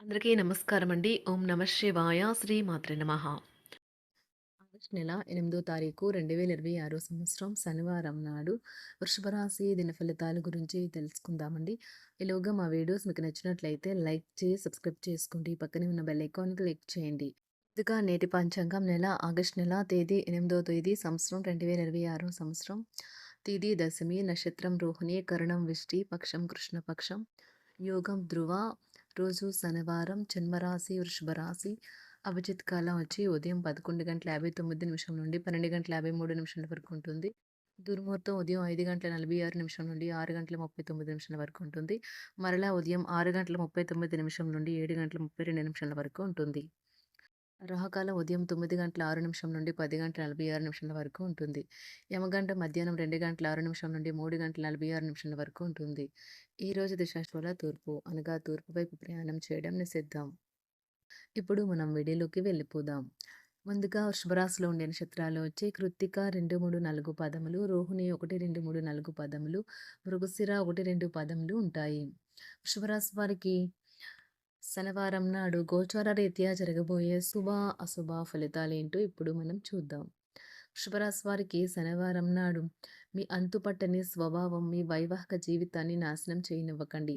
అందరికీ నమస్కారమండి. ఓం నమః శివాయ. శ్రీ మాత్రే నమః. ఆగస్టు నెల 8దో తారీఖు 2026 సంవత్సరం శనివారం నాడు వృషభ రాశి దిన ఫలితాల గురించి తెలుసుకుందామండి. ఈలోగా మా వీడియోస్ మీకు నచ్చినట్లయితే లైక్ చేసి, సబ్స్క్రైబ్ చేసుకోండి. పక్కనే ఉన్న బెల్ ఐకాన్ క్లిక్ చేయండి. ముందుగా నేటి పంచాంగం నెల ఆగస్టు నెల తేదీ 8దో తేదీ సంవత్సరం 2026 సంవత్సరం. తిథి దశమి, నక్షత్రం రోహిణి, కరణం విష్టి, పక్షం కృష్ణపక్షం, యోగం ధ్రువ, రోజు శనివారం, జన్మరాశి వృషభ రాశి. అభిజిత్ కాలం వచ్చి ఉదయం 11:59 నుండి 12:53 వరకు ఉంటుంది. దుర్ముహూర్తం ఉదయం 5:46 నుండి 6:39 వరకు ఉంటుంది. మరలా ఉదయం 6:39 నుండి 7:32 వరకు ఉంటుంది. రాహుకాలం ఉదయం 9:06 నుండి 10:46 వరకు ఉంటుంది. యమగంట మధ్యాహ్నం 2:06 నుండి 3:46 వరకు ఉంటుంది. ఈరోజు దిశాశూల తూర్పు అనగా తూర్పు వైపు ప్రయాణం చేయడం నిషిద్ధం. ఇప్పుడు మనం వీడియోలోకి వెళ్ళిపోదాం. ముందుగా వృషభరాశిలో ఉండే నక్షత్రాలు వచ్చి కృత్తిక 2, 3, 4 పదములు, రోహిణి 1, 2, 3, 4 పదములు, మృగశిర 1, 2 పదములు ఉంటాయి. వృషభరాశి వారికి శనివారం నాడు గోచార రీత్యా జరగబోయే శుభ అశుభ ఫలితాలేంటో ఇప్పుడు మనం చూద్దాం. వృషభరాశి వారికి శనివారం నాడు మీ అంతుపట్టని స్వభావం మీ వైవాహిక జీవితాన్ని నాశనం చేయనివ్వకండి.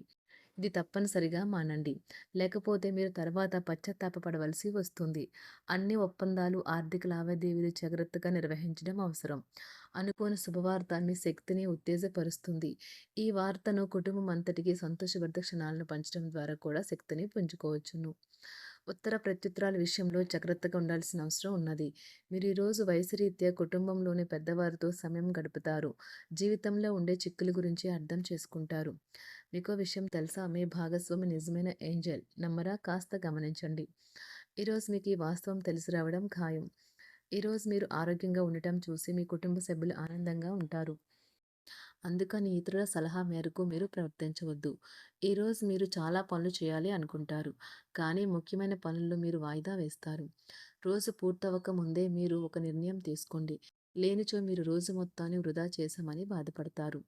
ఇది తప్పనిసరిగా మానండి. లేకపోతే మీరు తర్వాత పశ్చాత్తాపపడవలసి వస్తుంది. అన్ని ఒప్పందాలు, ఆర్థిక లావాదేవీలు జాగ్రత్తగా నిర్వహించడం అవసరం. అనుకోని శుభవార్త మీ శక్తిని ఉత్తేజపరుస్తుంది. ఈ వార్తను కుటుంబం అంతటికి సంతోషవర్ధక క్షణాలను పంచడం ద్వారా కూడా శక్తిని పుంజుకోవచ్చును. ఉత్తర ప్రత్యుత్తరాల విషయంలో జాగ్రత్తగా ఉండాల్సిన అవసరం ఉన్నది. మీరు ఈరోజు వయసు రీత్యా కుటుంబంలోని పెద్దవారితో సమయం గడుపుతారు. జీవితంలో ఉండే చిక్కుల గురించి అర్థం చేసుకుంటారు. మీకో విషయం తెలుసా? మీ భాగస్వామి నిజమైన ఏంజెల్. నమ్మరా? కాస్త గమనించండి. ఈరోజు మీకు ఈ వాస్తవం తెలిసి రావడం ఖాయం. ఈరోజు మీరు ఆరోగ్యంగా ఉండటం చూసి మీ కుటుంబ సభ్యులు ఆనందంగా ఉంటారు. అందుకని ఇతరుల సలహా మేరకు మీరు ప్రవర్తించవద్దు. ఈరోజు మీరు చాలా పనులు చేయాలి అనుకుంటారు. కానీ ముఖ్యమైన పనుల్లో మీరు వాయిదా వేస్తారు. రోజు పూర్తవక ముందే మీరు ఒక నిర్ణయం తీసుకోండి. లేనిచో మీరు రోజు మొత్తాన్ని వృధా చేశామని బాధపడతారు.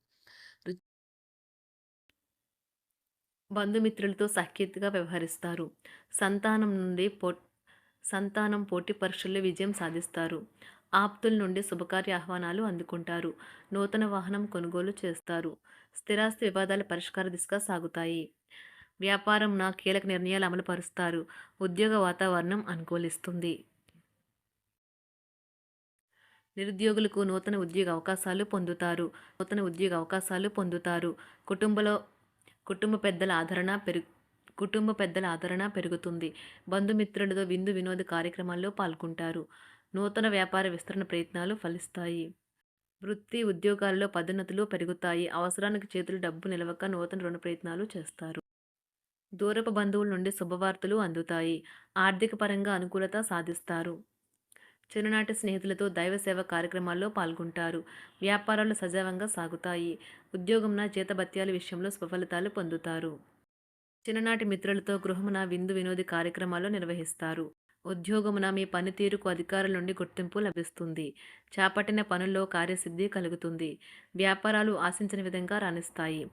రు- బంధుమిత్రులతో సఖ్యతగా వ్యవహరిస్తారు. సంతానం నుండి సంతానం పోటీ పరీక్షల్లో విజయం సాధిస్తారు. ఆప్తుల నుండి శుభకార్య ఆహ్వానాలు అందుకుంటారు. నూతన వాహనం కొనుగోలు చేస్తారు. స్థిరాస్తి వివాదాల పరిష్కార దిశగా సాగుతాయి. వ్యాపారంన కీలక నిర్ణయాలు అమలు పరుస్తారు. ఉద్యోగ వాతావరణం అనుకూలిస్తుంది. నిరుద్యోగులకు నూతన ఉద్యోగ అవకాశాలు పొందుతారు. కుటుంబంలో కుటుంబ పెద్దల ఆదరణ పెరుగు కుటుంబ పెద్దల ఆదరణ పెరుగుతుంది. బంధుమిత్రులతో విందు వినోద కార్యక్రమాల్లో పాల్గొంటారు. నూతన వ్యాపార విస్తరణ ప్రయత్నాలు ఫలిస్తాయి. వృత్తి ఉద్యోగాల్లో పదోన్నతులు పెరుగుతాయి. అవసరానికి చేతులు డబ్బు నిలవక నూతన రుణ ప్రయత్నాలు చేస్తారు. దూరపు బంధువుల నుండి శుభవార్తలు అందుతాయి. ఆర్థిక పరంగా అనుకూలత సాధిస్తారు. చిన్ననాటి స్నేహితులతో దైవ సేవ కార్యక్రమాల్లో పాల్గొంటారు. వ్యాపారాలు సజావంగా సాగుతాయి. ఉద్యోగంన జీతభత్యాల విషయంలో స్వఫలితాలు పొందుతారు. చిన్ననాటి మిత్రులతో గృహమున విందు వినోది కార్యక్రమాలు నిర్వహిస్తారు. ఉద్యోగమున మీ పనితీరుకు అధికారుల నుండి గుర్తింపు లభిస్తుంది. చేపట్టిన పనుల్లో కార్యసిద్ధి కలుగుతుంది. వ్యాపారాలు ఆశించిన విధంగా రాణిస్తాయి.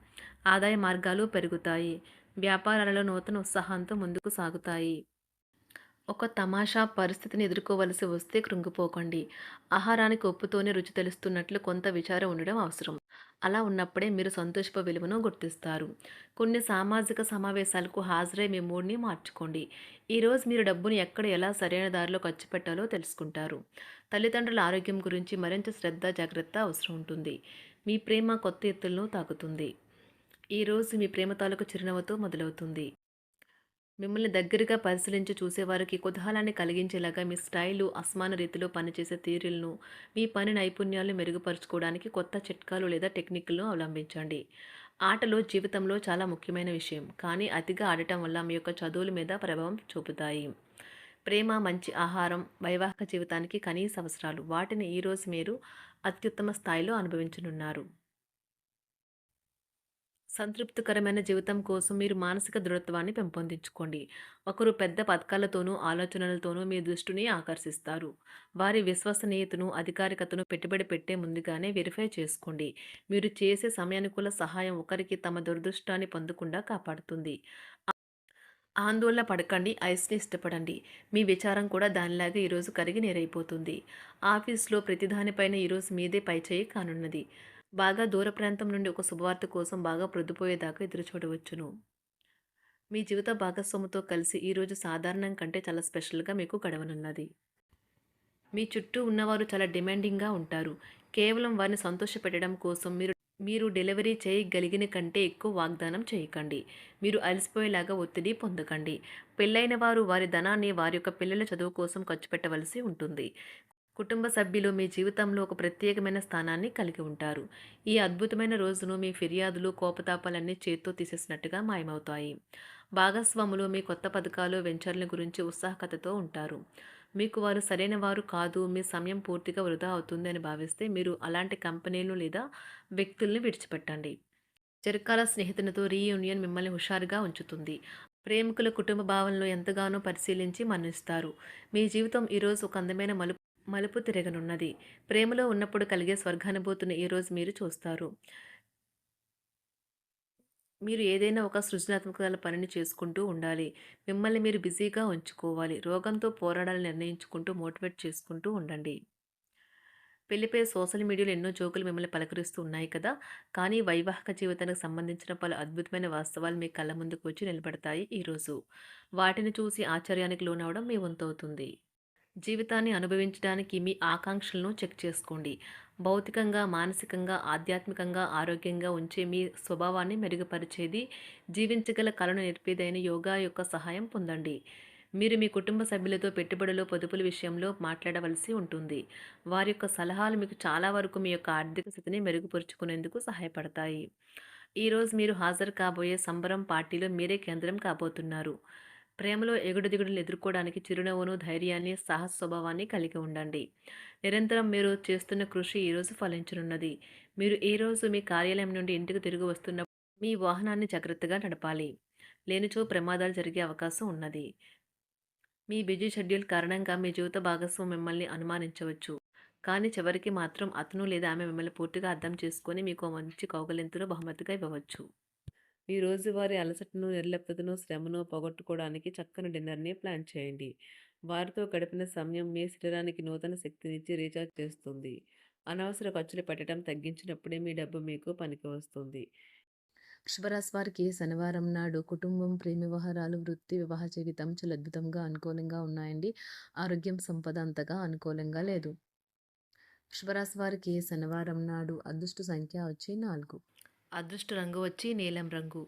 ఆదాయ మార్గాలు పెరుగుతాయి. వ్యాపారాలలో నూతన ఉత్సాహంతో ముందుకు సాగుతాయి. ఒక తమాషా పరిస్థితిని ఎదుర్కోవలసి వస్తే కృంగిపోకండి. ఆహారానికి ఉప్పుతోనే రుచి తెలుస్తున్నట్లు కొంత విచారం ఉండడం అవసరం. అలా ఉన్నప్పుడే మీరు సంతోషపు విలువను గుర్తిస్తారు. కొన్ని సామాజిక సమావేశాలకు హాజరై మీ మూడ్ని మార్చుకోండి. ఈరోజు మీరు డబ్బును ఎక్కడ ఎలా సరైన దారిలో ఖర్చు పెట్టాలో తెలుసుకుంటారు. తల్లిదండ్రుల ఆరోగ్యం గురించి మరింత శ్రద్ధ జాగ్రత్త అవసరం ఉంటుంది. మీ ప్రేమ కొత్త ఎత్తులను తాకుతుంది. ఈరోజు మీ ప్రేమ తాలూకు చిరునవ్వుతో మొదలవుతుంది. మిమ్మల్ని దగ్గరగా పరిశీలించి చూసేవారికి కుతూహలాన్ని కలిగించేలాగా మీ స్టైలు, అసమాన రీతిలో పనిచేసే తీరులను, మీ పని నైపుణ్యాలను మెరుగుపరుచుకోవడానికి కొత్త చిట్కాలు లేదా టెక్నిక్లను అవలంబించండి. ఆటలు జీవితంలో చాలా ముఖ్యమైన విషయం, కానీ అతిగా ఆడటం వల్ల మీ యొక్క చదువుల మీద ప్రభావం చూపుతాయి. ప్రేమ, మంచి ఆహారం, వైవాహిక జీవితానికి కనీస అవసరాలు. వాటిని ఈరోజు మీరు అత్యుత్తమ స్థాయిలో అనుభవించనున్నారు. సంతృప్తికరమైన జీవితం కోసం మీరు మానసిక దృఢత్వాన్ని పెంపొందించుకోండి. ఒకరు పెద్ద పథకాలతోనూ, ఆలోచనలతోనూ మీ దృష్టిని ఆకర్షిస్తారు. వారి విశ్వసనీయతను, అధికారికతను పెట్టుబడి పెట్టే ముందుగానే వెరిఫై చేసుకోండి. మీరు చేసే సమయానుకూల సహాయం ఒకరికి తమ దురదృష్టాన్ని పొందకుండా కాపాడుతుంది. ఆందోళన పడకండి, ఐస్‌ని ఇష్టపడండి. మీ విచారం కూడా దానిలాగే ఈరోజు కరిగి నీరైపోతుంది. ఆఫీస్‌లో ప్రతి దానిపైన ఈరోజు మీదే పైచేయి కానున్నది. బాగా దూర ప్రాంతం నుండి ఒక శుభవార్త కోసం బాగా ప్రొద్దుపోయేదాకా ఎదురు చూడవచ్చును. మీ జీవిత భాగస్వామితో కలిసి ఈరోజు సాధారణం కంటే చాలా స్పెషల్‌గా మీకు గడవనున్నది. మీ చుట్టూ ఉన్నవారు చాలా డిమాండింగ్‌గా ఉంటారు. కేవలం వారిని సంతోషపెట్టడం కోసం మీరు డెలివరీ చేయగలిగిన కంటే ఎక్కువ వాగ్దానం చేయకండి. మీరు అలసిపోయేలాగా ఒత్తిడి పొందకండి. పెళ్లైన వారు వారి ధనాన్ని వారి యొక్క పిల్లల చదువు కోసం ఖర్చు పెట్టవలసి ఉంటుంది. కుటుంబ సభ్యులు మీ జీవితంలో ఒక ప్రత్యేకమైన స్థానాన్ని కలిగి ఉంటారు. ఈ అద్భుతమైన రోజును మీ ఫిర్యాదులు, కోపతాపాలన్నీ చేత్తో తీసేసినట్టుగా మాయమవుతాయి. భాగస్వాములు మీ కొత్త పథకాలు, వెంచర్ల గురించి ఉత్సాహకతతో ఉంటారు. మీకు వారు సరైన వారు కాదు, మీ సమయం పూర్తిగా వృధా అవుతుంది అని భావిస్తే మీరు అలాంటి కంపెనీలు లేదా వ్యక్తుల్ని విడిచిపెట్టండి. చిరకాల స్నేహితునితో రీయూనియన్ మిమ్మల్ని హుషారుగా ఉంచుతుంది. ప్రేమికుల కుటుంబ భావనలు ఎంతగానో పరిశీలించి మన్నిస్తారు. మీ జీవితం ఈరోజు ఒక అందమైన మలుపు తిరగనున్నది. ప్రేమలో ఉన్నప్పుడు కలిగే స్వర్గానుభూతిని ఈరోజు మీరు చూస్తారు. మీరు ఏదైనా ఒక సృజనాత్మకతల పనిని చేసుకుంటూ ఉండాలి. మిమ్మల్ని మీరు బిజీగా ఉంచుకోవాలి. రోగంతో పోరాడాలని నిర్ణయించుకుంటూ మోటివేట్ చేసుకుంటూ ఉండండి. పెళ్లిపై సోషల్ మీడియాలో ఎన్నో జోకులు మిమ్మల్ని పలకరిస్తూ ఉన్నాయి కదా! కానీ వైవాహిక జీవితానికి సంబంధించిన పలు అద్భుతమైన వాస్తవాలు మీ కళ్ళ ముందుకు వచ్చి నిలబడతాయి ఈరోజు. వాటిని చూసి ఆశ్చర్యానికి లోనవ్వడం మీ వంతవుతుంది. జీవితాన్ని అనుభవించడానికి మీ ఆకాంక్షలను చెక్ చేసుకోండి. భౌతికంగా, మానసికంగా, ఆధ్యాత్మికంగా ఆరోగ్యంగా ఉంచే మీ స్వభావాన్ని మెరుగుపరిచేది, జీవించగల కళను నేర్పేదైన యోగా యొక్క సహాయం పొందండి. మీరు మీ కుటుంబ సభ్యులతో పెట్టుబడులు, పొదుపుల విషయంలో మాట్లాడవలసి ఉంటుంది. వారి యొక్క సలహాలు మీకు చాలా వరకు మీ యొక్క ఆర్థిక స్థితిని మెరుగుపరుచుకునేందుకు సహాయపడతాయి. ఈరోజు మీరు హాజరు కాబోయే సంబరం పార్టీలో మీరే కేంద్రం కాబోతున్నారు. ప్రేమలో ఎగుడు దిగుడులు ఎదుర్కోవడానికి చిరునవ్వును, ధైర్యాన్ని, సాహస స్వభావాన్ని కలిగి ఉండండి. నిరంతరం మీరు చేస్తున్న కృషి ఈరోజు ఫలించనున్నది. మీరు ఈ రోజు మీ కార్యాలయం నుండి ఇంటికి తిరిగి వస్తున్నప్పుడు మీ వాహనాన్ని జాగ్రత్తగా నడపాలి. లేనిచో ప్రమాదాలు జరిగే అవకాశం ఉన్నది. మీ బిజీ షెడ్యూల్ కారణంగా మీ జీవిత భాగస్వామి మిమ్మల్ని అనుమానించవచ్చు. కానీ చివరికి మాత్రం అతను లేదా ఆమె మిమ్మల్ని పూర్తిగా అర్థం చేసుకొని మీకు ఓ మంచి కౌగిలింతను బహుమతిగా ఇవ్వవచ్చు. మీ రోజువారీ అలసటను, నిర్లిప్తతను, శ్రమను పోగొట్టుకోవడానికి చక్కని డిన్నర్‌ని ప్లాన్ చేయండి. వారితో గడిపిన సమయం మీ శరీరానికి నూతన శక్తినిచ్చి రీచార్జ్ చేస్తుంది. అనవసర ఖర్చులు పెట్టడం తగ్గించినప్పుడే మీ డబ్బు మీకు పనికి వస్తుంది. వృషభరాశి వారికి శనివారం నాడు కుటుంబం, ప్రేమ వ్యవహారాలు, వృత్తి, వివాహ జీవితం చాలా అద్భుతంగా అనుకూలంగా ఉన్నాయండి. ఆరోగ్యం, సంపద అంతగా అనుకూలంగా లేదు. వృషభరాశి వారికి శనివారం నాడు అదృష్ట సంఖ్య వచ్చి 4. అదృష్ట రంగు వచ్చి నీలం రంగు.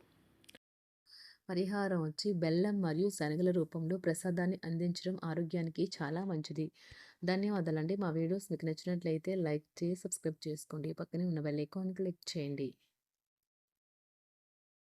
పరిహారం వచ్చి బెల్లం మరియు శనగల రూపంలో ప్రసాదాన్ని అందించడం ఆరోగ్యానికి చాలా మంచిది. ధన్యవాదాలండి. మా వీడియోస్ మీకు నచ్చినట్లయితే లైక్ చేసి, సబ్స్క్రైబ్ చేసుకోండి. పక్కనే ఉన్న బెల్ ఐకాన్ క్లిక్ చేయండి.